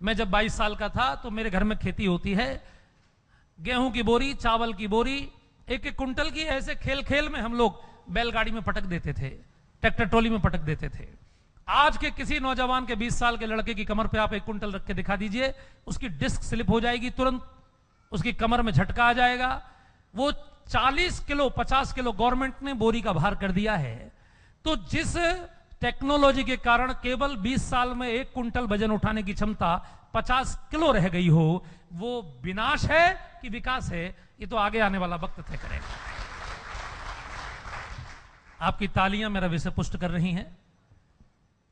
मैं जब 22 साल का था तो मेरे घर में खेती होती है, गेहूं की बोरी, चावल की बोरी, एक एक कुंटल की, ऐसे खेल खेल में हम लोग बैलगाड़ी में पटक देते थे, ट्रैक्टर ट्रॉली में पटक देते थे। आज के किसी नौजवान के 20 साल के लड़के की कमर पे आप एक कुंटल रख के दिखा दीजिए, उसकी डिस्क स्लिप हो जाएगी, तुरंत उसकी कमर में झटका आ जाएगा। वो 40 किलो 50 किलो गवर्नमेंट ने बोरी का भार कर दिया है। तो जिस टेक्नोलॉजी के कारण केवल 20 साल में एक कुंटल वजन उठाने की क्षमता 50 किलो रह गई हो, वो विनाश है कि विकास है, ये तो आगे आने वाला वक्त तय करेगा। आपकी तालियां मेरा विषय पुष्ट कर रही हैं।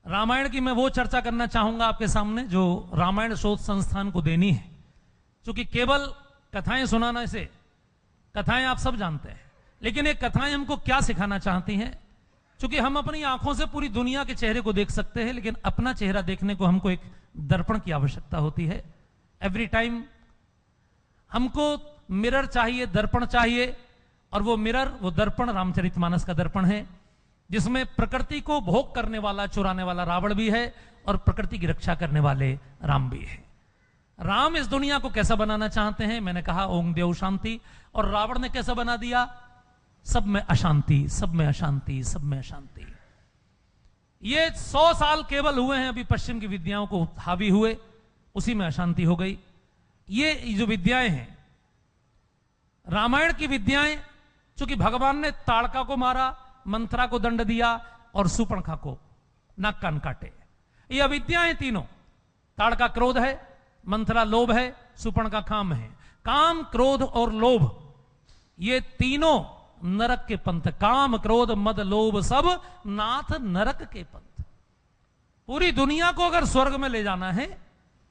रामायण की मैं वो चर्चा करना चाहूंगा आपके सामने जो रामायण शोध संस्थान को देनी है, क्योंकि केवल कथाएं सुनाना से, कथाएं आप सब जानते हैं, लेकिन ये कथाएं हमको क्या सिखाना चाहती हैं? क्योंकि हम अपनी आंखों से पूरी दुनिया के चेहरे को देख सकते हैं, लेकिन अपना चेहरा देखने को हमको एक दर्पण की आवश्यकता होती है। एवरी टाइम हमको मिरर चाहिए, दर्पण चाहिए, और वो मिरर, वो दर्पण रामचरितमानस का दर्पण है, जिसमें प्रकृति को भोग करने वाला, चुराने वाला रावण भी है और प्रकृति की रक्षा करने वाले राम भी है। राम इस दुनिया को कैसा बनाना चाहते हैं? मैंने कहा ओम देव शांति, और रावण ने कैसा बना दिया? सब में अशांति, सब में अशांति, सब में अशांति। ये 100 साल केवल हुए हैं अभी पश्चिम की विद्याओं को हावी हुए, उसी में अशांति हो गई। ये जो विद्याएं हैं, रामायण की विद्याएं, चूंकि भगवान ने ताड़का को मारा, मंथरा को दंड दिया और सुपर्णखा को नाक कान काटे, ये अविद्याएं तीनों। ताड़का क्रोध है, मंथरा लोभ है, सुपर्णखा काम है। काम, क्रोध और लोभ, ये तीनों नरक के पंथ। काम, क्रोध, मद, लोभ सब नाथ नरक के पंथ। पूरी दुनिया को अगर स्वर्ग में ले जाना है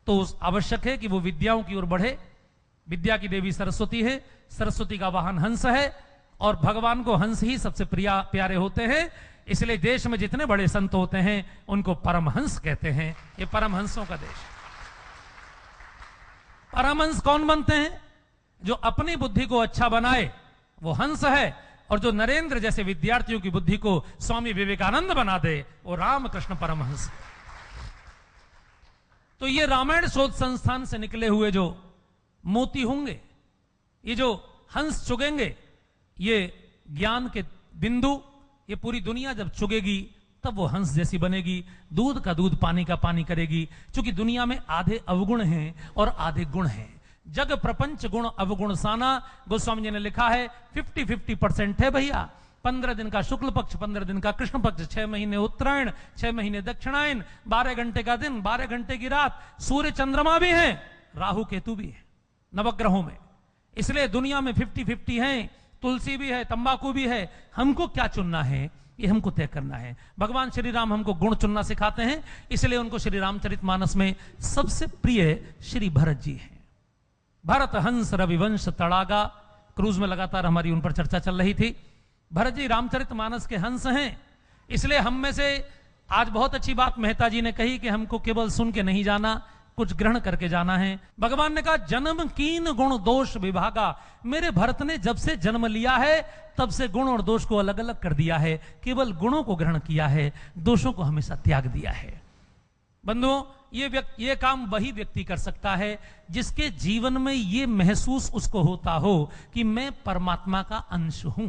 तो आवश्यक है कि वो विद्याओं की ओर बढ़े। विद्या की देवी सरस्वती है, सरस्वती का वाहन हंस है, और भगवान को हंस ही सबसे प्यारे होते हैं। इसलिए देश में जितने बड़े संत होते हैं उनको परमहंस कहते हैं। ये परमहंसों का देश। परमहंस कौन बनते हैं? जो अपनी बुद्धि को अच्छा बनाए वो हंस है, और जो नरेंद्र जैसे विद्यार्थियों की बुद्धि को स्वामी विवेकानंद बना दे वो रामकृष्ण परमहंस। तो ये रामायण शोध संस्थान से निकले हुए जो मोती होंगे, ये जो हंस चुगेंगे, ये ज्ञान के बिंदु, ये पूरी दुनिया जब चुगेगी तब वो हंस जैसी बनेगी, दूध का दूध, पानी का पानी करेगी। क्योंकि दुनिया में आधे अवगुण हैं और आधे गुण हैं। जग प्रपंच गुण अवगुण साना, गोस्वामी जी ने लिखा है 50-50% है भैया। 15 दिन का शुक्ल पक्ष, 15 दिन का कृष्ण पक्ष, 6 महीने उत्तरायण, 6 महीने दक्षिणायन, 12 घंटे का दिन, 12 घंटे की रात, सूर्य चंद्रमा भी है, राहु केतु भी है नवग्रहों में। इसलिए दुनिया में 50-50 है, तुलसी भी है, तंबाकू भी है। हमको क्या चुनना है ये हमको तय करना है। भगवान श्री राम हमको गुण चुनना सिखाते हैं, इसलिए उनको श्री रामचरितमानस में सबसे प्रिय श्री भरत जी हैं। भरत हंस रविवंश तड़ागा, क्रूज में लगातार हमारी उन पर चर्चा चल रही थी। भरत जी रामचरितमानस के हंस हैं। इसलिए हम में से आज बहुत अच्छी बात मेहता जी ने कही कि हमको केवल सुन के नहीं जाना, कुछ ग्रहण करके जाना है। भगवान ने कहा जन्म कीन गुण दोष विभागा। मेरे भरत ने जब से जन्म लिया है तब से गुण और दोष को अलग अलग कर दिया है, केवल गुणों को ग्रहण किया है, दोषों को हमेशा त्याग दिया है। बंधुओं, ये काम वही व्यक्ति कर सकता है जिसके जीवन में ये महसूस उसको होता हो कि मैं परमात्मा का अंश हूं।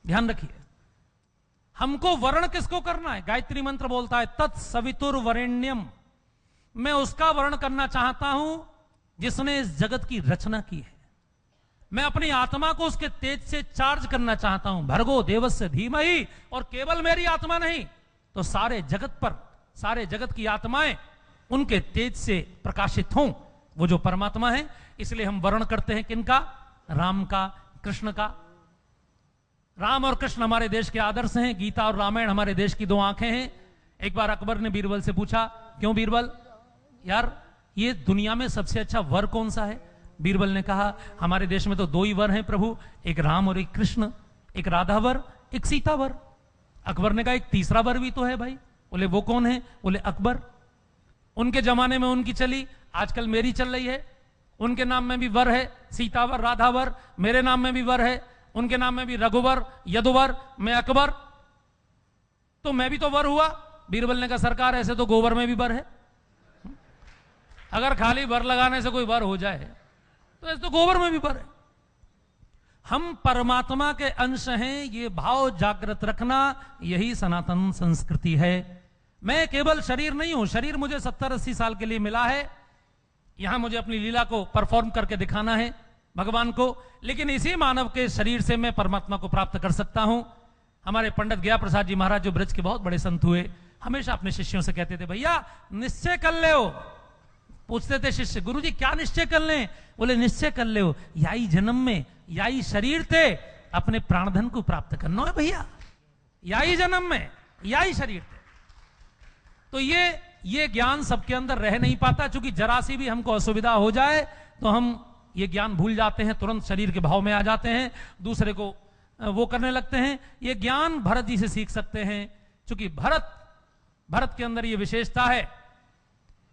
ध्यान रखिए, हमको वर्ण किसको करना है? गायत्री मंत्र बोलता है तत्सवितुर वरेण्यम। मैं उसका वर्ण करना चाहता हूं जिसने इस जगत की रचना की है। मैं अपनी आत्मा को उसके तेज से चार्ज करना चाहता हूं। भर्गो देवस्य धीमहि। और केवल मेरी आत्मा नहीं तो सारे जगत पर, सारे जगत की आत्माएं उनके तेज से प्रकाशित हों, वो जो परमात्मा है। इसलिए हम वर्ण करते हैं किनका? राम का, कृष्ण का। राम और कृष्ण हमारे देश के आदर्श हैं। गीता और रामायण हमारे देश की 2 आंखें हैं। एक बार अकबर ने बीरबल से पूछा, क्यों बीरबल, यार ये दुनिया में सबसे अच्छा वर कौन सा है? बीरबल ने कहा हमारे देश में तो 2 ही वर हैं प्रभु, एक राम और एक कृष्ण, एक राधा वर, एक सीता वर। अकबर ने कहा एक तीसरा वर भी तो है भाई। बोले वो कौन है? बोले अकबर। उनके जमाने में उनकी चली, आजकल मेरी चल रही है। उनके नाम में भी वर है, सीतावर, राधावर। मेरे नाम में भी वर है, उनके नाम में भी रघुवर, यदुवर, मैं अकबर। तो मैं भी तो वर हुआ। बीरबल ने कहा सरकार ऐसे तो गोबर में भी वर है। अगर खाली बर लगाने से कोई बर हो जाए तो ऐसे तो गोबर में भी बर है। हम परमात्मा के अंश हैं, ये भाव जागृत रखना, यही सनातन संस्कृति है। मैं केवल शरीर नहीं हूं, शरीर मुझे 70-80 साल के लिए मिला है, यहां मुझे अपनी लीला को परफॉर्म करके दिखाना है भगवान को, लेकिन इसी मानव के शरीर से मैं परमात्मा को प्राप्त कर सकता हूं। हमारे पंडित गया प्रसाद जी महाराज जो ब्रज के बहुत बड़े संत हुए, हमेशा अपने शिष्यों से कहते थे, भैया निश्चय कर ले हो। पूछते थे शिष्य, गुरुजी क्या निश्चय कर ले? बोले निश्चय कर ले हो, याई जन्म में याई शरीर थे अपने प्राणधन को प्राप्त करना है भैया, याई जन्म में याई शरीर थे। तो ये ज्ञान सबके अंदर रह नहीं पाता, क्योंकि जरा सी भी हमको असुविधा हो जाए तो हम ये ज्ञान भूल जाते हैं, तुरंत शरीर के भाव में आ जाते हैं, दूसरे को वो करने लगते हैं। ये ज्ञान भरत जी से सीख सकते हैं, क्योंकि भरत के अंदर ये विशेषता है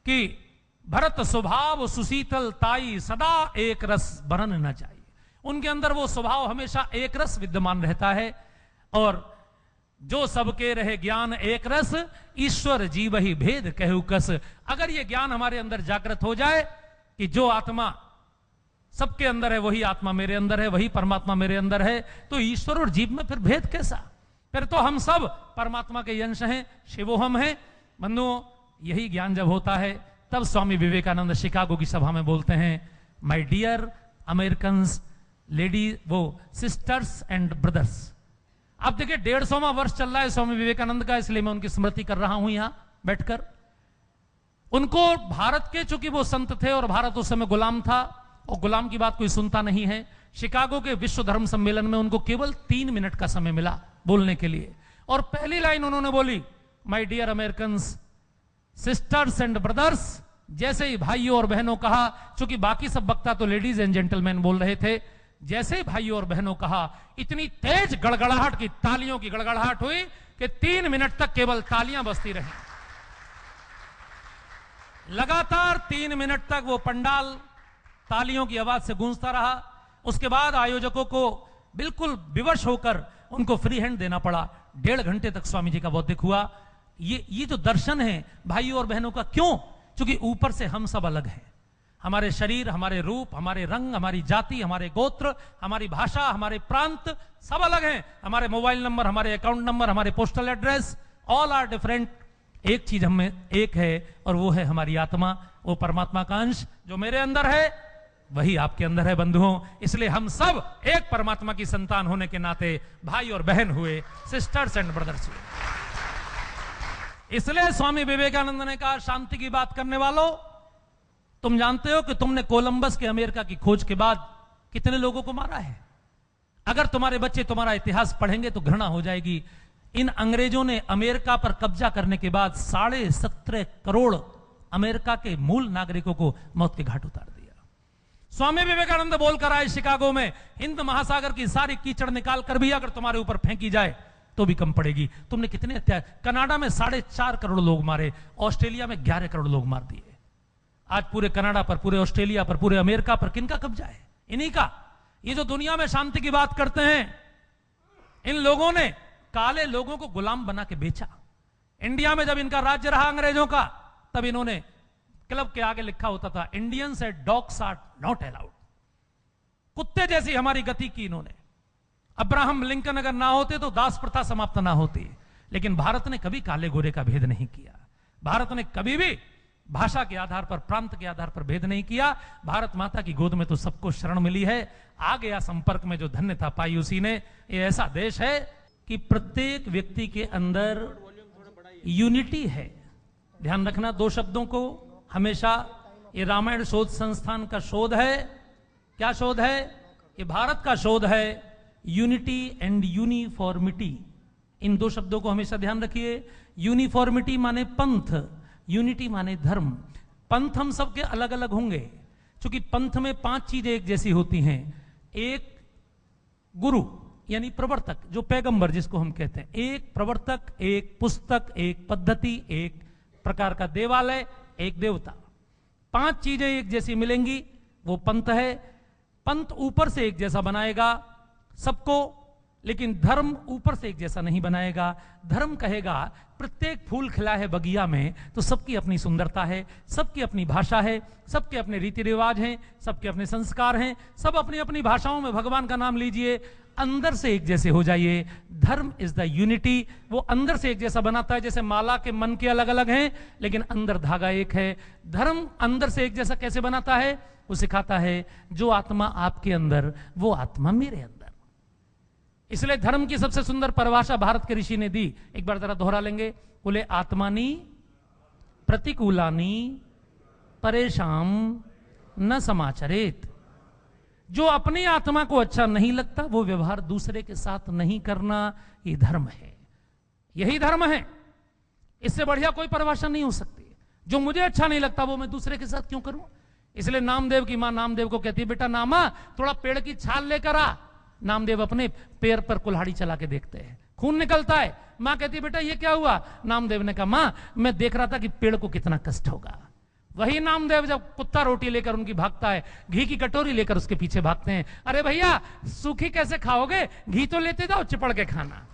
कि भरत स्वभाव सुशीतल ताई सदा एक रस बरन न चाहिए। उनके अंदर वो स्वभाव हमेशा एक रस विद्यमान रहता है, और जो सबके रहे ज्ञान एक रस, ईश्वर जीव ही भेद कहु कस। अगर ये ज्ञान हमारे अंदर जागृत हो जाए कि जो आत्मा सबके अंदर है वही आत्मा मेरे अंदर है, वही परमात्मा मेरे अंदर है, तो ईश्वर और जीव में फिर भेद कैसा? फिर तो हम सब परमात्मा के अंश हैं, शिवोहम हैं। बंधुओं, यही ज्ञान जब होता है तब स्वामी विवेकानंद शिकागो की सभा में बोलते हैं, माय डियर अमेरिकन लेडी, वो सिस्टर्स एंड ब्रदर्स। अब देखिए 150वां वर्ष चल रहा है स्वामी विवेकानंद का, इसलिए मैं उनकी स्मृति कर रहा हूं यहां बैठकर। उनको भारत के, चूंकि वो संत थे और भारत उस समय गुलाम था, और गुलाम की बात कोई सुनता नहीं है, शिकागो के विश्व धर्म सम्मेलन में उनको केवल 3 मिनट का समय मिला बोलने के लिए, और पहली लाइन उन्होंने बोली, my dear American sisters and brothers. जैसे ही भाइयों और बहनों कहा, चूंकि बाकी सब वक्ता तो लेडीज एंड जेंटलमैन बोल रहे थे, जैसे ही भाइयों और बहनों कहा, इतनी तेज गड़गड़ाहट की, तालियों की गड़गड़ाहट हुई कि 3 मिनट तक केवल तालियां बजती रही। लगातार 3 मिनट तक वो पंडाल तालियों की आवाज से गूंजता रहा। उसके बाद आयोजकों को बिल्कुल विवश होकर उनको फ्री हैंड देना पड़ा। 1.5 घंटे तक स्वामी जी का बौद्धिक हुआ। ये जो दर्शन है भाइयों और बहनों का, क्यों? क्योंकि ऊपर से हम सब अलग हैं। हमारे शरीर, हमारे रूप, हमारे रंग, हमारी जाति, हमारे गोत्र, हमारी भाषा, हमारे प्रांत सब अलग हैं। हमारे मोबाइल नंबर, हमारे अकाउंट नंबर, हमारे postal address, all are different. एक चीज हमें एक है, और वो है हमारी आत्मा, वो परमात्मा का अंश जो मेरे अंदर है वही आपके अंदर है बंधुओं। इसलिए हम सब एक परमात्मा की संतान होने के नाते भाई और बहन हुए, सिस्टर्स एंड ब्रदर्स हुए। इसलिए स्वामी विवेकानंद ने कहा, शांति की बात करने वालों, तुम जानते हो कि तुमने कोलंबस के अमेरिका की खोज के बाद कितने लोगों को मारा है? अगर तुम्हारे बच्चे तुम्हारा इतिहास पढ़ेंगे तो घृणा हो जाएगी। इन अंग्रेजों ने अमेरिका पर कब्जा करने के बाद 17.5 करोड़ अमेरिका के मूल नागरिकों को मौत के घाट उतार दिया। स्वामी विवेकानंद बोलकर आए शिकागो में, हिंद महासागर की सारी कीचड़ निकाल कर भी अगर तुम्हारे ऊपर फेंकी जाए तो भी कम पड़ेगी। तुमने कितने अत्याचार, कनाडा में 4.5 करोड़ लोग मारे, ऑस्ट्रेलिया में 11 करोड़ लोग मार दिए। आज पूरे कनाडा पर, पूरे ऑस्ट्रेलिया पर, पूरे अमेरिका पर किनका कब्जा है? इन्हीं का। ये जो दुनिया में शांति की बात करते हैं, इन लोगों ने काले लोगों को गुलाम बना के बेचा। इंडिया में जब इनका राज्य रहा अंग्रेजों का, तब इन्होंने क्लब के आगे लिखा होता था, Indians and dogs are not allowed. कुत्ते जैसी हमारी गति की इन्होंने। अब्राहम लिंकन अगर ना होते तो दास प्रथा समाप्त ना होती। लेकिन भारत ने कभी काले गोरे का भेद नहीं किया। भारत ने कभी भी भाषा के आधार पर, प्रांत के आधार पर भेद नहीं किया। भारत माता की गोद में तो सबको शरण मिली है। आ गया संपर्क में जो धन्यता पाई उसी ने। ये ऐसा देश है कि प्रत्येक व्यक्ति के अंदर यूनिटी है। ध्यान रखना 2 शब्दों को हमेशा। ये रामायण शोध संस्थान का शोध है। क्या शोध है? ये भारत का शोध है। यूनिटी एंड यूनिफॉर्मिटी, इन 2 शब्दों को हमेशा ध्यान रखिए। यूनिफॉर्मिटी माने पंथ, यूनिटी माने धर्म। पंथ हम सबके अलग अलग होंगे, क्योंकि पंथ में 5 चीजें एक जैसी होती हैं। एक गुरु यानी प्रवर्तक, जो पैगंबर जिसको हम कहते हैं। एक प्रवर्तक, एक पुस्तक, एक पद्धति, एक प्रकार का देवालय, एक देवता। 5 चीजें एक जैसी मिलेंगी, वो पंथ है। पंथ ऊपर से एक जैसा बनाएगा सबको, लेकिन धर्म ऊपर से एक जैसा नहीं बनाएगा। धर्म कहेगा प्रत्येक फूल खिला है बगिया में तो सबकी अपनी सुंदरता है, सबकी अपनी भाषा है, सबके अपने रीति रिवाज हैं, सबके अपने संस्कार हैं, सब अपनी अपनी भाषाओं में भगवान का नाम लीजिए, अंदर से एक जैसे हो जाइए। धर्म इज द यूनिटी, वो अंदर से एक जैसा बनाता है। जैसे माला के मन के अलग अलग हैं लेकिन अंदर धागा एक है। धर्म अंदर से एक जैसा कैसे बनाता है? वो सिखाता है जो आत्मा आपके अंदर वो आत्मा मेरे अंदर। इसलिए धर्म की सबसे सुंदर परिभाषा भारत के ऋषि ने दी, एक बार जरा दोहरा लेंगे। कुले आत्मानी प्रतिकूलानी परेशान न समाचरेत। जो अपनी आत्मा को अच्छा नहीं लगता वो व्यवहार दूसरे के साथ नहीं करना, ये धर्म है, यही धर्म है। इससे बढ़िया कोई परिभाषा नहीं हो सकती। जो मुझे अच्छा नहीं लगता वो मैं दूसरे के साथ क्यों करूं? इसलिए नामदेव की मां नामदेव को कहती है, बेटा नामा थोड़ा पेड़ की छाल लेकर आ। नामदेव अपने पैर पर कुल्हाड़ी चला के देखते हैं, खून निकलता है। मां कहती है बेटा ये क्या हुआ? नामदेव ने कहा मां मैं देख रहा था कि पेड़ को कितना कष्ट होगा। वही नामदेव जब कुत्ता रोटी लेकर उनकी भागता है, घी की कटोरी लेकर उसके पीछे भागते हैं। अरे भैया सूखी कैसे खाओगे, घी तो लेते जाओ चिपड़ के खाना।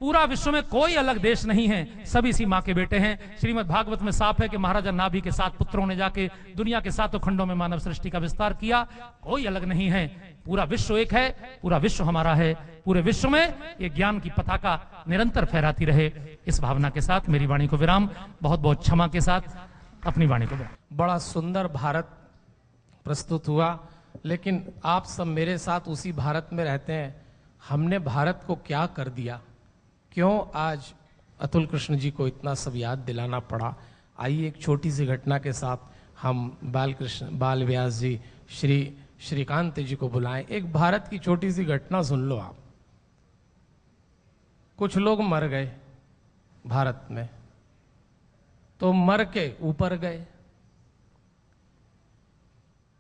पूरा विश्व में कोई अलग देश नहीं है, सभी इसी मां के बेटे हैं। श्रीमद् भागवत में साफ है कि महाराजा नाभि के 7 पुत्रों ने जाके दुनिया के 7 खंडों में मानव सृष्टि का विस्तार किया। कोई अलग नहीं है, पूरा विश्व एक है, पूरा विश्व हमारा है। पूरे विश्व में ये ज्ञान की पताका निरंतर फहराती रहे। इस भावना के साथ मेरी वाणी को विराम, बहुत बहुत क्षमा के साथ अपनी वाणी को विराम। बड़ा सुंदर भारत प्रस्तुत हुआ, लेकिन आप सब मेरे साथ उसी भारत में रहते हैं। हमने भारत को क्या कर दिया? क्यों आज अतुल कृष्ण जी को इतना सब याद दिलाना पड़ा? आइए एक छोटी सी घटना के साथ हम बाल व्यास जी श्री श्रीकांत जी को बुलाएं। एक भारत की छोटी सी घटना सुन लो आप। कुछ लोग मर गए भारत में, तो मर के ऊपर गए।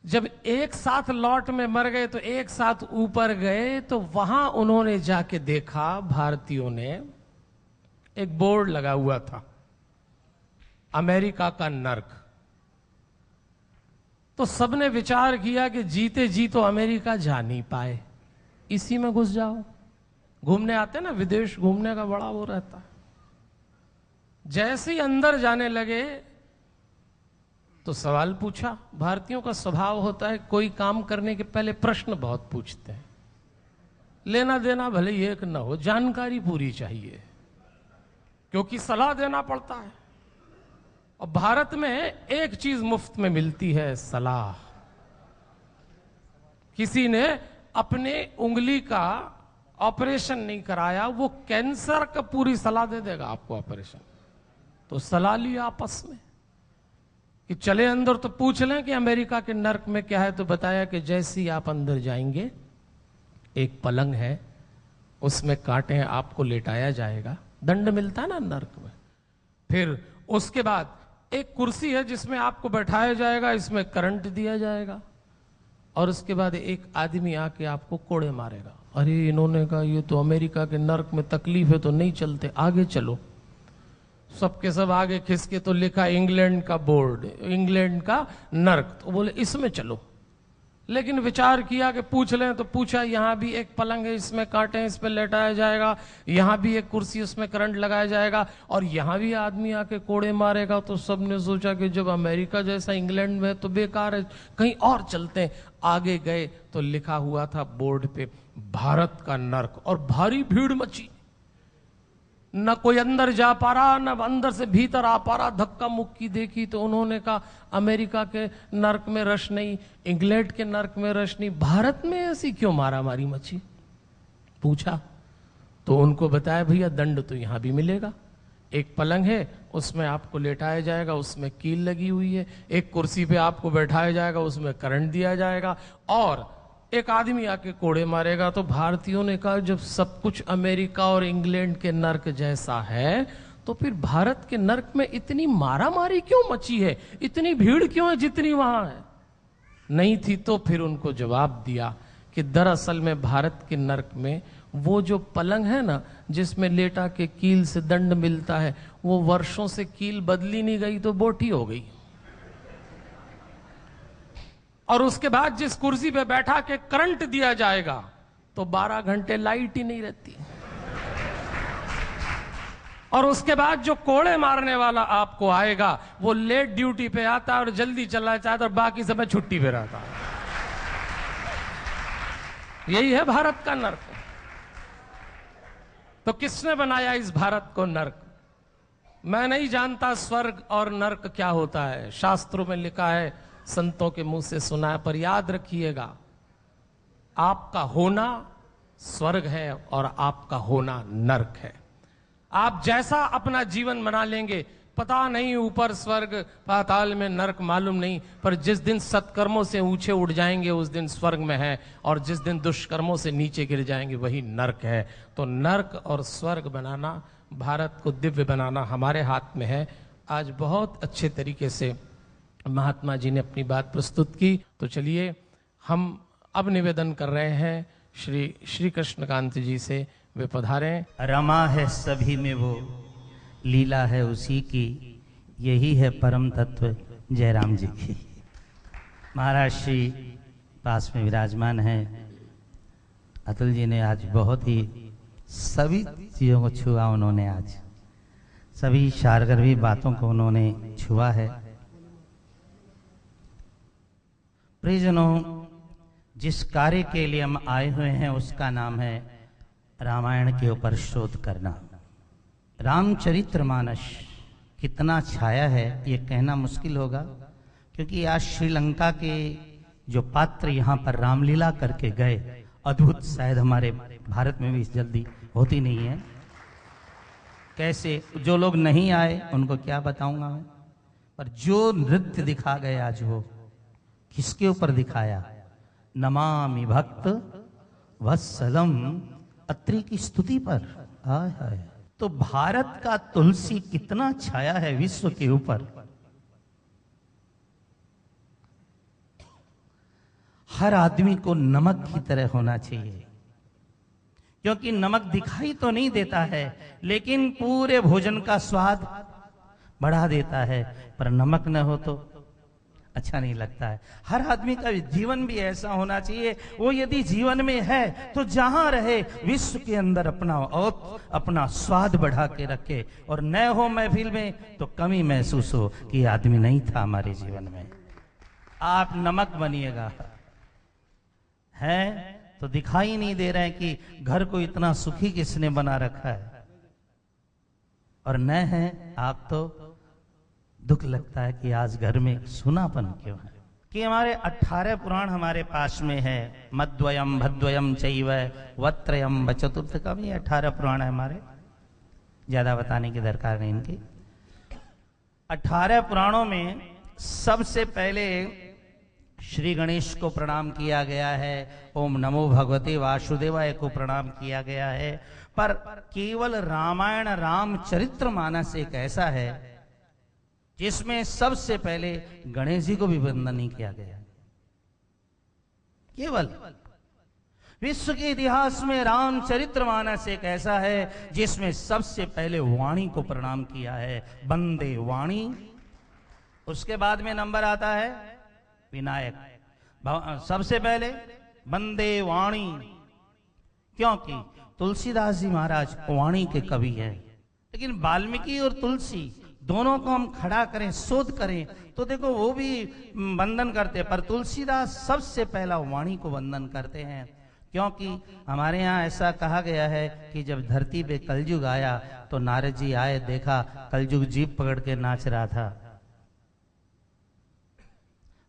जब एक साथ लौट में मर गए तो एक साथ ऊपर गए, तो वहां उन्होंने जाके देखा, भारतीयों ने, एक बोर्ड लगा हुआ था, अमेरिका का नर्क। तो सबने विचार किया कि जीते जी तो अमेरिका जा नहीं पाए, इसी में घुस जाओ। घूमने आते ना, विदेश घूमने का बड़ा वो रहता है। जैसे ही अंदर जाने लगे तो सवाल पूछा। भारतीयों का स्वभाव होता है कोई काम करने के पहले प्रश्न बहुत पूछते हैं। लेना देना भले ही एक न हो, जानकारी पूरी चाहिए, क्योंकि सलाह देना पड़ता है। और भारत में एक चीज मुफ्त में मिलती है, सलाह। किसी ने अपने उंगली का ऑपरेशन नहीं कराया, वो कैंसर का पूरी सलाह दे देगा आपको ऑपरेशन। तो सलाह लिया आपस में कि चले अंदर तो पूछ लें कि अमेरिका के नर्क में क्या है। तो बताया कि जैसे ही आप अंदर जाएंगे, एक पलंग है, उसमें कांटे हैं, आपको लेटाया जाएगा, दंड मिलता है ना नर्क में। फिर उसके बाद एक कुर्सी है जिसमें आपको बैठाया जाएगा, इसमें करंट दिया जाएगा, और उसके बाद एक आदमी आके आपको कोड़े मारेगा। अरे इन्होंने कहा ये तो अमेरिका के नर्क में तकलीफ है तो नहीं चलते, आगे चलो। सबके सब आगे खिसके तो लिखा इंग्लैंड का बोर्ड, इंग्लैंड का नर्क। तो बोले इसमें चलो। लेकिन विचार किया कि पूछ लें, तो पूछा यहां भी एक पलंग है, इसमें कांटे हैं, इस पे लेटाया जाएगा, यहां भी एक कुर्सी, उसमें करंट लगाया जाएगा, और यहां भी आदमी आके कोड़े मारेगा। तो सबने सोचा कि जब अमेरिका जैसा इंग्लैंड में तो बेकार है, कहीं और चलते हैं। आगे गए तो लिखा हुआ था बोर्ड पे भारत का नर्क, और भारी भीड़ मची। न कोई अंदर जा पा रहा, न अंदर से भीतर आ पा रहा। धक्का मुक्की देखी तो उन्होंने कहा अमेरिका के नर्क में रश नहीं, इंग्लैंड के नर्क में रश नहीं, भारत में ऐसी क्यों मारामारी मची? पूछा तो उनको बताया भैया दंड तो यहां भी मिलेगा। एक पलंग है, उसमें आपको लेटाया जाएगा, उसमें कील लगी हुई है। एक कुर्सी पे आपको बैठाया जाएगा, उसमें करंट दिया जाएगा, और एक आदमी आके कोड़े मारेगा। तो भारतीयों ने कहा जब सब कुछ अमेरिका और इंग्लैंड के नर्क जैसा है, तो फिर भारत के नर्क में इतनी मारामारी क्यों मची है, इतनी भीड़ क्यों है जितनी वहां है? नहीं थी। तो फिर उनको जवाब दिया कि दरअसल में भारत के नर्क में वो जो पलंग है ना, जिसमें लेटा के कील से दंड मिलता है, वो वर्षों से कील बदली नहीं गई तो बोटी हो गई। और उसके बाद जिस कुर्सी पे बैठा के करंट दिया जाएगा, तो 12 घंटे लाइट ही नहीं रहती। और उसके बाद जो कोड़े मारने वाला आपको आएगा वो लेट ड्यूटी पे आता है और जल्दी चलना चाहता है और बाकी समय छुट्टी पे रहता है। यही है भारत का नर्क। तो किसने बनाया इस भारत को नर्क? मैं नहीं जानता स्वर्ग और नर्क क्या होता है, शास्त्रों में लिखा है, संतों के मुंह से सुना है, पर याद रखिएगा आपका होना स्वर्ग है और आपका होना नर्क है। आप जैसा अपना जीवन बना लेंगे, पता नहीं ऊपर स्वर्ग पाताल में नर्क मालूम नहीं, पर जिस दिन सत्कर्मों से ऊंचे उड़ जाएंगे उस दिन स्वर्ग में है, और जिस दिन दुष्कर्मों से नीचे गिर जाएंगे वही नर्क है। तो नर्क और स्वर्ग बनाना, भारत को दिव्य बनाना हमारे हाथ में है। आज बहुत अच्छे तरीके से महात्मा जी ने अपनी बात प्रस्तुत की। तो चलिए हम अब निवेदन कर रहे हैं श्री कृष्णकांत जी से, वे पधारें। रमा है सभी में वो, लीला है उसी की, यही है परम तत्व जयराम जी की। महाराज श्री पास में विराजमान है। अतुल जी ने आज बहुत ही सभी चीज़ों को छुआ, उन्होंने आज सभी शारगर्भी बातों को उन्होंने छुआ है। प्रियजनों, जिस कार्य के लिए हम आए हुए हैं उसका नाम है रामायण के ऊपर शोध करना। रामचरितमानस कितना छाया है ये कहना मुश्किल होगा, क्योंकि आज श्रीलंका के जो पात्र यहाँ पर रामलीला करके गए, अद्भुत, शायद हमारे भारत में भी जल्दी होती नहीं है। कैसे जो लोग नहीं आए उनको क्या बताऊंगा मैं, पर जो नृत्य दिखा गए आज वो किसके ऊपर दिखाया? नमामि भक्त वत्सलम, अत्रि की स्तुति पर। हाय हाय, तो भारत का तुलसी कितना छाया है विश्व के ऊपर। हर आदमी को नमक की तरह होना चाहिए, क्योंकि नमक दिखाई तो नहीं देता है लेकिन पूरे भोजन का स्वाद बढ़ा देता है, पर नमक न हो तो अच्छा नहीं लगता है। हर आदमी का जीवन भी ऐसा होना चाहिए, वो यदि जीवन में है तो जहां रहे विश्व के अंदर अपना स्वाद बढ़ा के रखे, और न हो महफिल में तो कमी महसूस हो कि आदमी नहीं था हमारे जीवन में। आप नमक बनिएगा। है तो दिखाई नहीं दे रहे कि घर को इतना सुखी किसने बना रखा है, और न है आप तो दुख लगता है कि आज घर में सुनापन क्यों है। कि हमारे 18 पुराण हमारे पास में है, मद्वयम भद्वयम चैव वत्रयम चतुर्थ का भी 18 पुराण है हमारे, ज्यादा बताने की दरकार नहीं इनकी। 18 पुराणों में सबसे पहले श्री गणेश को प्रणाम किया गया है, ओम नमो भगवते वासुदेवाय को प्रणाम किया गया है, पर केवल रामायण रामचरितमानस एक ऐसा है जिसमें सबसे पहले गणेश जी को भी वंदन नहीं किया गया। केवल विश्व के इतिहास में रामचरितमानस एक ऐसा है जिसमें सबसे पहले वाणी को प्रणाम किया है, वंदे वाणी। उसके बाद में नंबर आता है विनायक, सबसे पहले वंदे वाणी, क्योंकि तुलसीदास जी महाराज वाणी के कवि हैं। लेकिन वाल्मीकि और तुलसी दोनों को हम खड़ा करें, शोध करें तो देखो वो भी वंदन करते हैं, पर तुलसीदास सबसे पहला वाणी को वंदन करते हैं, क्योंकि हमारे यहाँ ऐसा कहा गया है कि जब धरती पे कलयुग आया तो नारद जी आए, देखा कलयुग जीभ पकड़ के नाच रहा था,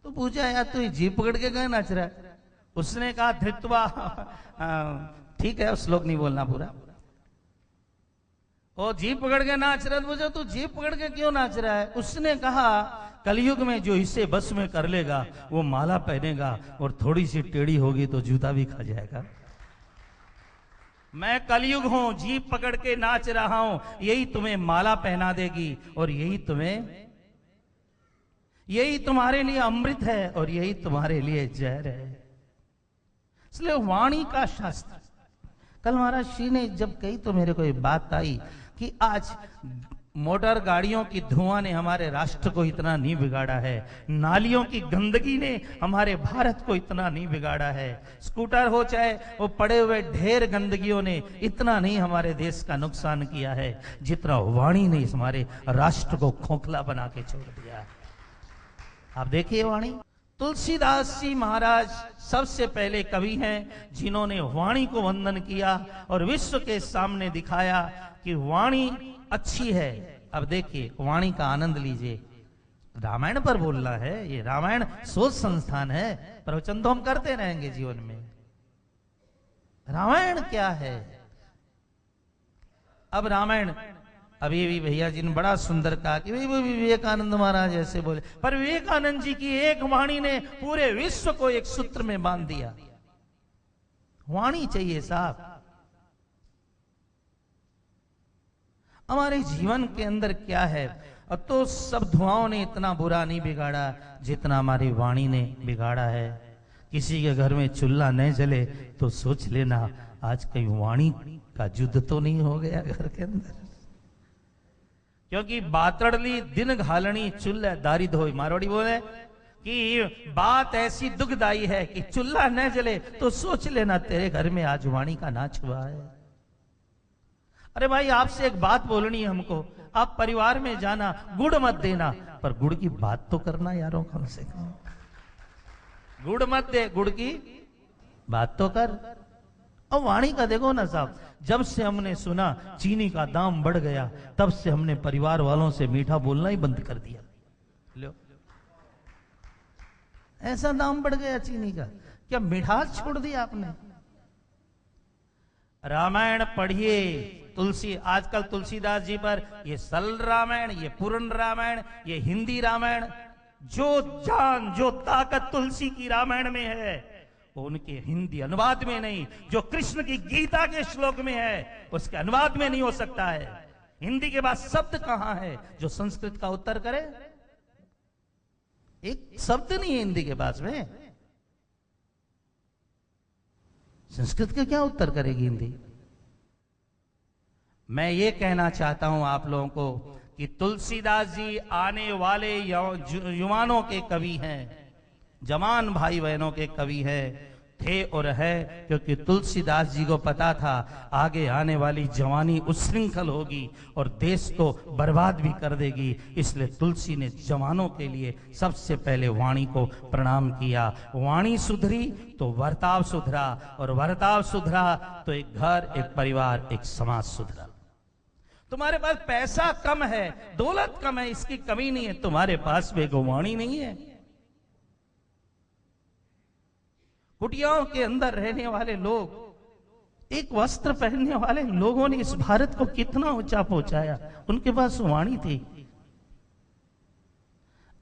तो पूछा यार तू जीभ पकड़ के क्यों नाच रहा है? उसने कहा धृत्वा, ठीक है श्लोक नहीं बोलना पूरा, वो जीभ पकड़ के नाच रहा है। पूछा तू जीभ पकड़ के क्यों नाच रहा है? उसने कहा कलयुग में जो इसे बस में कर लेगा वो माला पहनेगा, और थोड़ी सी टेढ़ी होगी तो जूता भी खा जाएगा। मैं कलयुग हूं, जीभ पकड़ के नाच रहा हूं, यही तुम्हें माला पहना देगी, और यही तुम्हारे लिए अमृत है, और यही तुम्हारे लिए जहर है। इसलिए वाणी का शास्त्र। कल महाराज श्री ने जब कही तो मेरे को एक बात आई कि आज मोटर गाड़ियों की धुआं ने हमारे राष्ट्र को इतना नहीं बिगाड़ा है, नालियों की गंदगी ने हमारे भारत को इतना नहीं बिगाड़ा है, स्कूटर हो चाहे वो पड़े हुए ढेर गंदगियों ने इतना नहीं हमारे देश का नुकसान किया है जितना वाणी ने हमारे राष्ट्र को खोखला बना के छोड़ दिया है। आप देखिए वाणी, तुलसीदास जी महाराज सबसे पहले कवि हैं जिन्होंने वाणी को वंदन किया और विश्व के सामने दिखाया कि वाणी अच्छी है। अब देखिए वाणी का आनंद लीजिए। रामायण पर बोलना है, ये रामायण सोच संस्थान है, प्रवचन तो हम करते रहेंगे जीवन में। रामायण क्या है? अब रामायण, अभी भी भैया जी ने बड़ा सुंदर कहा कि विवेकानंद महाराज ऐसे बोले, पर विवेकानंद जी की एक वाणी ने पूरे विश्व को एक सूत्र में बांध दिया। वाणी चाहिए साहब। हमारे जीवन के अंदर क्या है? अब तो सब धुआओं ने इतना बुरा नहीं बिगाड़ा जितना हमारी वाणी ने बिगाड़ा है। किसी के घर में चूल्हा नहीं जले तो सोच लेना आज कहीं वाणी का युद्ध तो नहीं हो गया घर के अंदर। क्योंकि बातड़ली दिन घालनी चूल्हा दारी धोई, मारवाड़ी बोले कि बात ऐसी दुखदाई है कि चूल्हा न जले तो सोच लेना तेरे घर में आज वाणी का नाच हुआ है। अरे भाई आपसे एक बात बोलनी है हमको, आप परिवार में जाना, गुड़ मत देना, पर गुड़ की बात तो करना यारों कम से कम। गुड़ मत दे, गुड़ की बात तो कर। और वाणी का देखो ना साहब, जब से हमने सुना चीनी का दाम बढ़ गया तब से हमने परिवार वालों से मीठा बोलना ही बंद कर दिया। लो, ऐसा दाम बढ़ गया चीनी का, क्या मिठास छोड़ दिया आपने? रामायण पढ़िए। तुलसी, आजकल तुलसीदास जी पर ये सरल रामायण, ये पूर्ण रामायण, ये हिंदी रामायण, जो जान जो ताकत तुलसी की रामायण में है वो उनके हिंदी अनुवाद में नहीं, जो कृष्ण की गीता के श्लोक में है उसके अनुवाद में नहीं हो सकता है। हिंदी के बाद शब्द कहां है जो संस्कृत का उत्तर करे? एक शब्द नहीं है हिंदी के पास में। संस्कृत का क्या उत्तर करेगी हिंदी? मैं ये कहना चाहता हूं आप लोगों को कि तुलसीदास जी आने वाले युवानों के कवि हैं, जवान भाई बहनों के कवि हैं, थे और है, क्योंकि तुलसीदास जी को पता था आगे आने वाली जवानी उच्छृंखल होगी और देश को बर्बाद भी कर देगी। इसलिए तुलसी ने जवानों के लिए सबसे पहले वाणी को प्रणाम किया। वाणी सुधरी तो वर्ताव सुधरा, और वर्ताव सुधरा तो एक घर, एक परिवार, एक समाज सुधरा। तुम्हारे पास पैसा कम है, दौलत कम है, इसकी कमी नहीं है, तुम्हारे पास में वाणी नहीं है। कुटियाओं के अंदर रहने वाले लोग, एक वस्त्र पहनने वाले लोगों ने इस भारत को कितना ऊंचा पहुंचाया, उनके पास वाणी थी।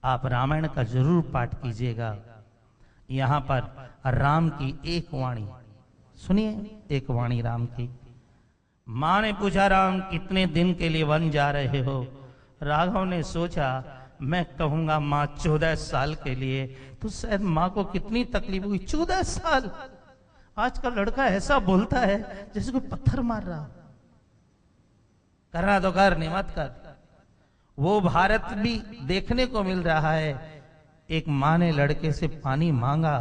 आप रामायण का जरूर पाठ कीजिएगा। यहां पर राम की एक वाणी सुनिए, एक वाणी राम की। मां ने पूछा, राम कितने दिन के लिए वन जा रहे हो? राघव ने सोचा, मैं कहूंगा मां 14 साल के लिए, तो शायद मां को कितनी तकलीफ हुई। 14 साल! आज का लड़का ऐसा बोलता है जैसे कोई पत्थर मार रहा। करना तो कर, नहीं मत कर। वो भारत भी देखने को मिल रहा है। एक मां ने लड़के से पानी मांगा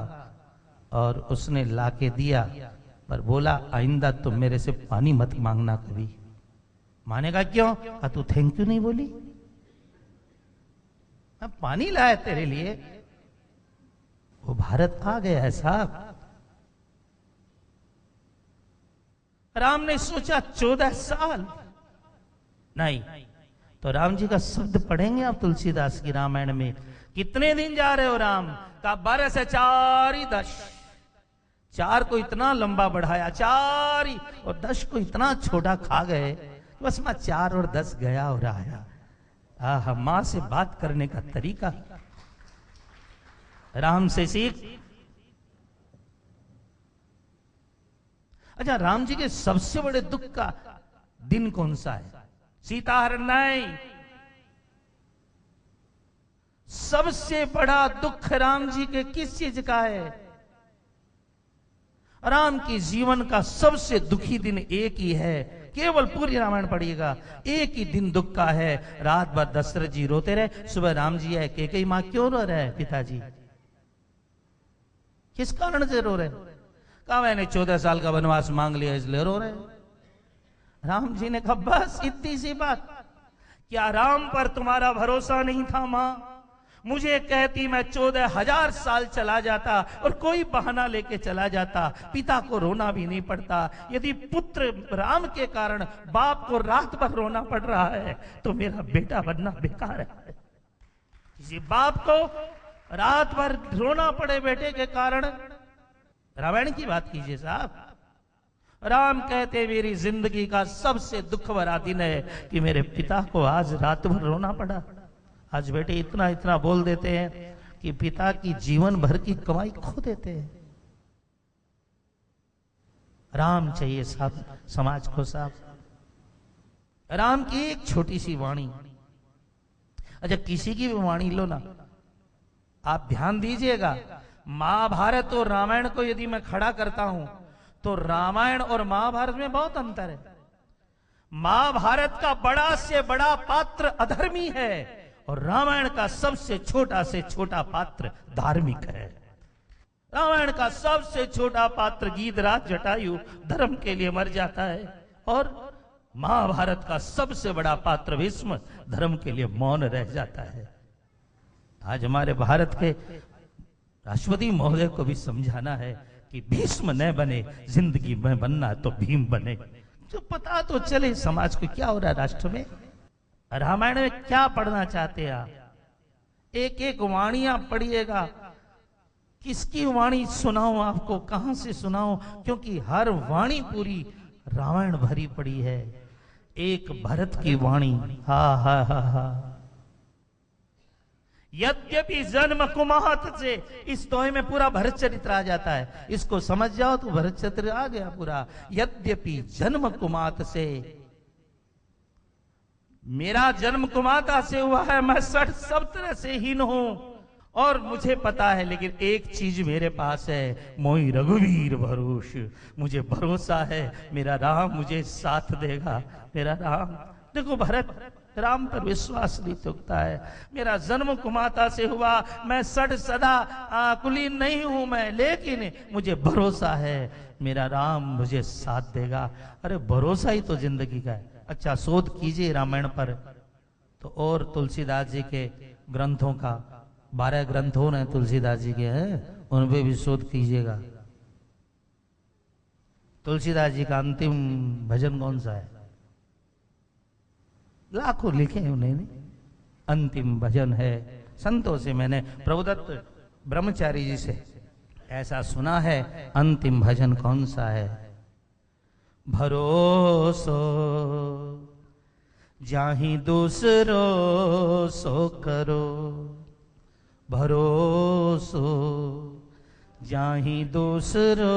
और उसने लाके दिया, पर बोला आइंदा तुम मेरे से पानी मत मांगना कभी। मां ने कहा क्यों? कहा तू थैंक यू नहीं बोली, मैं पानी लाया तेरे लिए। वो भारत आ गया है साहब। राम ने सोचा 14 साल नहीं, तो राम जी का शब्द पढ़ेंगे आप तुलसीदास की रामायण में। कितने दिन जा रहे हो राम? का 12 से 4 ही 10। 4 को इतना लंबा बढ़ाया, 4 ही, और 10 को इतना छोटा खा गए, बस मैं 4 और 10 गया और आया। आहा, मां से बात करने का तरीका राम से सीख। अच्छा, राम जी के सबसे बड़े दुख का दिन कौन सा है? सीता हरण नहीं। सबसे बड़ा दुख राम जी के किस चीज का है? राम के जीवन का सबसे दुखी दिन एक ही है, केवल पूरी रामायण पढ़िएगा। एक ही दिन दुख का है, रात भर दशरथ जी रोते रहे, सुबह राम जी है, कैकेयी मां क्यों रो रहे हैं पिताजी, किस कारण से रो रहे? कहा मैंने 14 साल का वनवास मांग लिया इसलिए रो रहे। राम जी ने कहा बस इतनी सी बात, क्या राम पर तुम्हारा भरोसा नहीं था मां? मुझे कहती मैं 14,000 साल चला जाता और कोई बहाना लेके चला जाता, पिता को रोना भी नहीं पड़ता। यदि पुत्र राम के कारण बाप को रात भर रोना पड़ रहा है तो मेरा बेटा बनना बेकार है। किसी बाप को रात भर रोना पड़े बेटे के कारण, रामायण की बात कीजिए साहब। राम कहते मेरी जिंदगी का सबसे दुख भरा दिन है कि मेरे पिता को आज रात भर रोना पड़ा। आज बेटे इतना इतना बोल देते हैं कि पिता की जीवन भर की कमाई खो देते हैं। राम चाहिए साहब समाज को साहब। राम की एक छोटी सी वाणी, अच्छा किसी की भी वाणी लो ना, आप ध्यान दीजिएगा। महाभारत और रामायण को यदि मैं खड़ा करता हूं तो रामायण और महाभारत में बहुत अंतर है। महाभारत का बड़ा से बड़ा पात्र अधर्मी है और रामायण का सबसे छोटा से छोटा पात्र धार्मिक है। रामायण का सबसे छोटा पात्र गीधराज जटायु धर्म के लिए मर जाता है और महाभारत का सबसे बड़ा पात्र भीष्म धर्म के लिए मौन रह जाता है। आज हमारे भारत के राष्ट्रपति महोदय को भी समझाना है कि भीष्म न बने, जिंदगी में बनना है तो भीम बने। जो पता तो चले समाज को क्या हो रहा है राष्ट्र में। रामायण में क्या पढ़ना चाहते हैं आप? एक एक वाणियां पढ़िएगा। किसकी वाणी सुनाऊं आपको, कहां से सुनाऊं, क्योंकि हर वाणी पूरी रामायण भरी पड़ी है। एक भरत की वाणी, हा हा हा हा। यद्यपि जन्म कुमात से, इस दोहे में पूरा भरत चरित्र आ जाता है। इसको समझ जाओ तो भरत चरित्र आ गया पूरा। यद्यपि जन्म कुमात से, मेरा जन्म कुमाता से हुआ है, मैं 60 सब तरह से हीन हूं और मुझे पता है, लेकिन एक चीज मेरे पास है, मोई रघुवीर भरोस। मुझे भरोसा है मेरा राम मुझे साथ देगा। मेरा राम, देखो भरत राम पर विश्वास नहीं टूटता है। मेरा जन्म कुमाता से हुआ, मैं 60 सदा कुलीन नहीं हूं मैं, लेकिन मुझे भरोसा है मेरा राम मुझे साथ देगा। अरे भरोसा ही तो जिंदगी का है। अच्छा शोध कीजिए रामायण पर तो, और तुलसीदास जी के ग्रंथों का 12 ग्रंथ हो रहे तुलसीदास जी के हैं, उन पे भी शोध कीजिएगा। तुलसीदास जी का अंतिम भजन कौन सा है? लाखों लिखे हैं उन्होंने, अंतिम भजन है। संतों से मैंने, प्रभुदत्त ब्रह्मचारी जी से ऐसा सुना है, अंतिम भजन कौन सा है? भरोसो जाहि दूसरो सो करो, भरोसो जाहि दूसरो।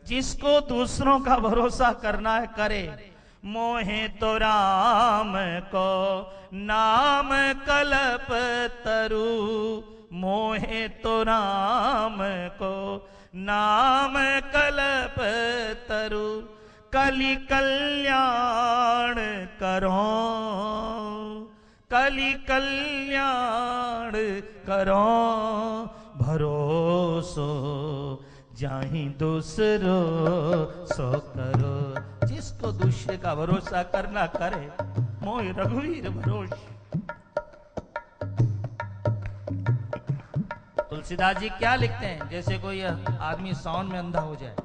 जिसको दूसरों का भरोसा करना है करे। मोहे तो राम को नाम कल्प तरु, मोहे तो राम को नाम कल्प तरु। कलि कल्याण करो, कलि कल्याण करो। भरोसो जाहि दूसरो सो करो। जिसको दूसरे का भरोसा करना करे, मोहि रघुवीर भरोस। तुलसीदास जी क्या लिखते हैं? जैसे कोई आदमी सावन में अंधा हो जाए,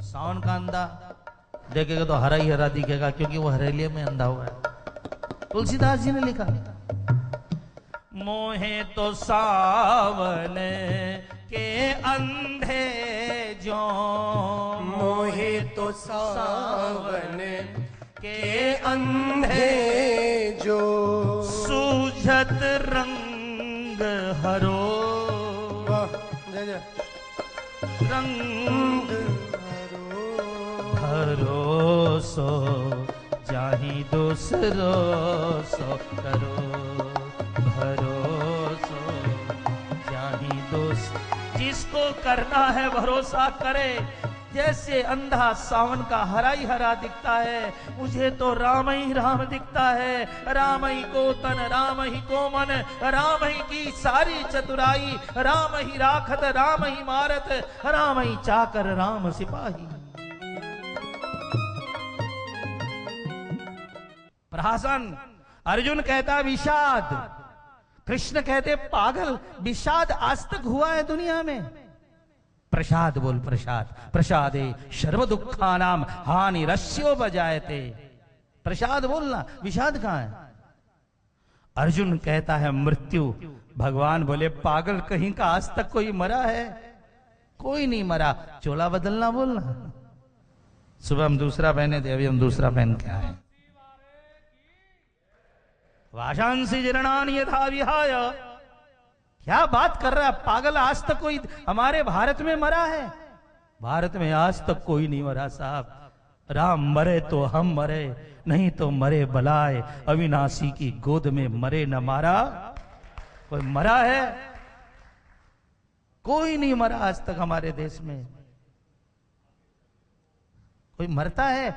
सावन का अंधा देखेगा तो हरा ही हरा दिखेगा, क्योंकि वो हरेलिये में अंधा हुआ है। तुलसीदास जी ने लिखा, मोहे तो सावन के अंधे जो, मोहे तो सावन के अंधे जो। सूझत रंग हरो, रंग भरोसो जाहि दूसरो सो करो। भरोसो जाहि दूसरो, जिसको करना है भरोसा करे। जैसे अंधा सावन का हरा ही हरा दिखता है, मुझे तो राम ही राम दिखता है। राम ही को तन, राम ही को मन, राम ही की सारी चतुराई, राम ही राखत, राम ही मारत, राम ही चाकर, राम सिपाही। प्रहसन, अर्जुन कहता विषाद, कृष्ण कहते पागल, विषाद आज तक हुआ है दुनिया में? प्रसाद बोल, प्रसाद। प्रसादे सर्व दुखानाम हानि रस्यो बजायते। प्रसाद बोलना, विषाद कहां है? अर्जुन कहता है मृत्यु। भगवान बोले पागल कहीं का, आज तक कोई मरा है? कोई नहीं मरा। चोला बदलना बोलना। सुबह हम दूसरा पहने थे, अभी हम दूसरा पहन के आए। वाशांसी जीर्णानि यथा विहाय। क्या बात कर रहा है पागल, आज तक कोई हमारे भारत में मरा है? भारत में आज तक कोई नहीं मरा साहब। राम मरे तो हम मरे, नहीं तो मरे बलाए, अविनाशी की गोद में मरे न मारा। कोई मरा है? कोई नहीं मरा आज तक हमारे देश में। कोई मरता है?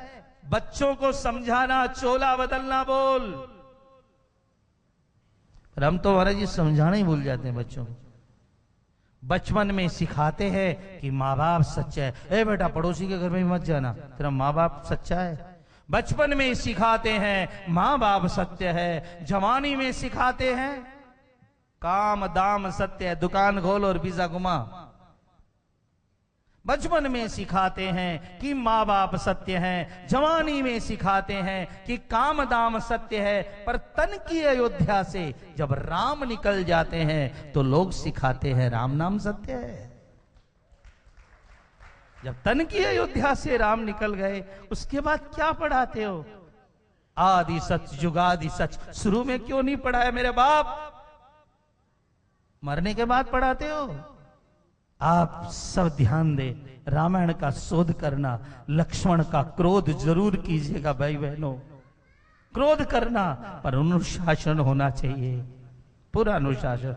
बच्चों को समझाना, चोला बदलना बोल। हम तो महाराज जी समझाना ही भूल जाते हैं बच्चों को। बचपन में सिखाते हैं कि माँ बाप सच्चा है। ए बेटा पड़ोसी के घर में मत जाना, तेरा माँ बाप सच्चा है। बचपन में सिखाते हैं माँ बाप सत्य है। जवानी में सिखाते हैं काम दाम सत्य है, दुकान खोल और पिज्जा घुमा। बचपन में सिखाते हैं कि माँ बाप सत्य हैं, जवानी में सिखाते हैं कि काम दाम सत्य है। पर तन की अयोध्या से जब राम निकल जाते हैं तो लोग सिखाते हैं राम नाम सत्य है। जब तन की अयोध्या से राम निकल गए उसके बाद क्या पढ़ाते हो? आदि सच जुगादि सच। शुरू में क्यों नहीं पढ़ाया मेरे बाप? मरने के बाद पढ़ाते हो। आप सब ध्यान दे, रामायण का शोध करना, लक्ष्मण का क्रोध जरूर कीजिएगा भाई बहनों। क्रोध करना पर अनुशासन होना चाहिए, पूरा अनुशासन।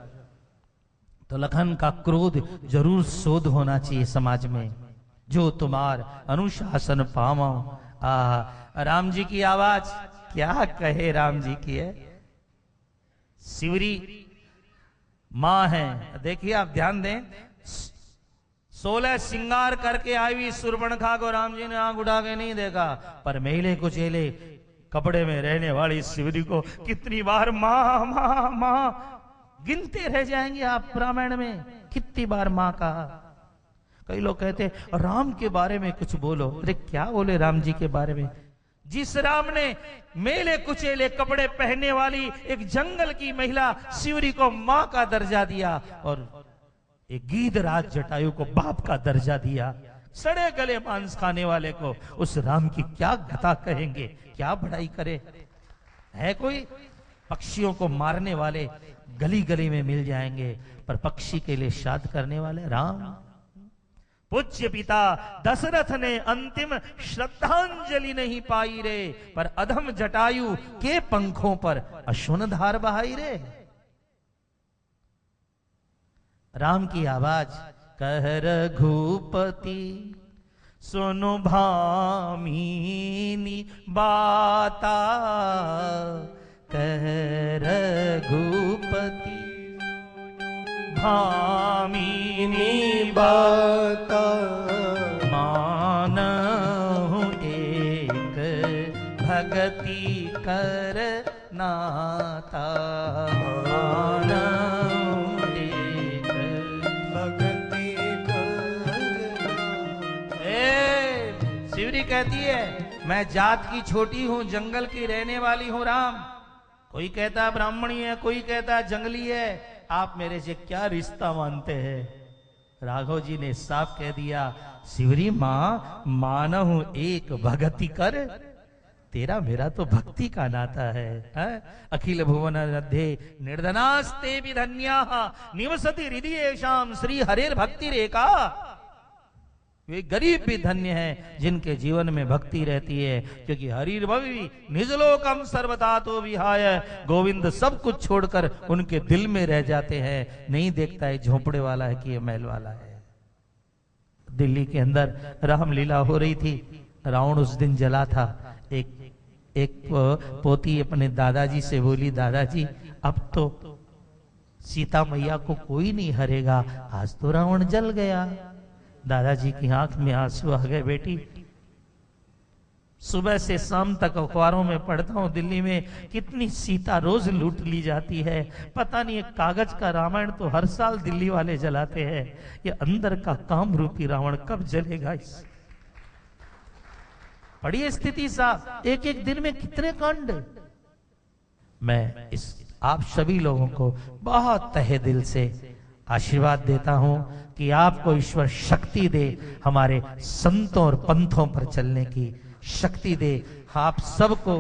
तो लखन का क्रोध जरूर शोध होना चाहिए समाज में। जो तुम्हार अनुशासन पावो। राम जी की आवाज क्या कहे, राम जी की है। शिवरी मां है, देखिए आप ध्यान दें। 16 श्रृंगार करके आई हुई सूर्पणखा को राम जी ने आंख उठा के नहीं देखा, पर मेले कुचेले कपड़े में रहने वाली शिवरी को कितनी बार मां मां मां गिनते रह जाएंगे आप रामायण में। कितनी बार मां कहा। कई लोग कहते राम के बारे में कुछ बोलो। अरे क्या बोले राम जी के बारे में? जिस राम ने मेले कुचेले कपड़े पहनने वाली एक जंगल की महिला शिवरी को मां का दर्जा दिया और एक गीधराज जटायु को बाप का दर्जा दिया, सड़े गले मांस खाने वाले को उस राम की क्या गता कहेंगे, क्या बड़ाई करे। है कोई? पक्षियों को मारने वाले गली गली में मिल जाएंगे, पर पक्षी के लिए श्राद्ध करने वाले राम। पूज्य पिता दशरथ ने अंतिम श्रद्धांजलि नहीं पाई रे, पर अधम जटायु के पंखों पर अश्वन धार बहाई रे। राम की आवाज, कह रघुपति सुनो भामिनी बाता, कह रघुपति भामिनी बाता, मानहु एक भगति कर नाता, मानहु एक भगति कर। शिवरी कहती है मैं जात की छोटी हूं, जंगल की रहने वाली हूं राम। कोई कहता ब्राह्मणी है, कोई कहता जंगली है, आप मेरे से क्या रिश्ता मानते हैं? राघव जी ने साफ कह दिया, शिवरी मां मानहु एक भगति कर। तेरा मेरा तो भक्ति का नाता है। अखिल भुवन मध्ये निर्धनास्ते विधन्याः निवसति हृदयेषां श्री हरेर भक्ति रेखा। वे गरीब भी धन्य हैं जिनके जीवन में भक्ति रहती है, क्योंकि हरिर भवि निजलोकम सर्वदातो विहाय। गोविंद सब कुछ छोड़कर उनके दिल में रह जाते हैं, नहीं देखता है झोंपड़े वाला है कि ये महल वाला है। दिल्ली के अंदर रामलीला हो रही थी। रावण उस दिन जला था। एक पोती अपने दादाजी से बोली, दादाजी अब तो सीता मैया को कोई नहीं हरेगा, आज तो रावण जल गया। दादाजी की आंख में आंसू आ गए। बेटी, सुबह से शाम तक अखबारों में पढ़ता हूं दिल्ली में कितनी सीता रोज लूट ली जाती है। पता नहीं, एक कागज का रामायण तो हर साल दिल्ली वाले जलाते हैं, ये अंदर का काम रूपी रावण कब जलेगा? इस बड़ी स्थिति साहब, एक एक दिन में कितने कांड। मैं इस आप सभी लोगों को बहुत तहे दिल से आशीर्वाद देता हूं कि आपको ईश्वर शक्ति दे, हमारे संतों और पंथों पर चलने की शक्ति दे आप सबको,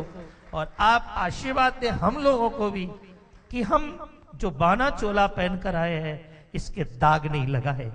और आप आशीर्वाद दे हम लोगों को भी कि हम जो बाना चोला पहनकर आए हैं इसके दाग नहीं लगाए।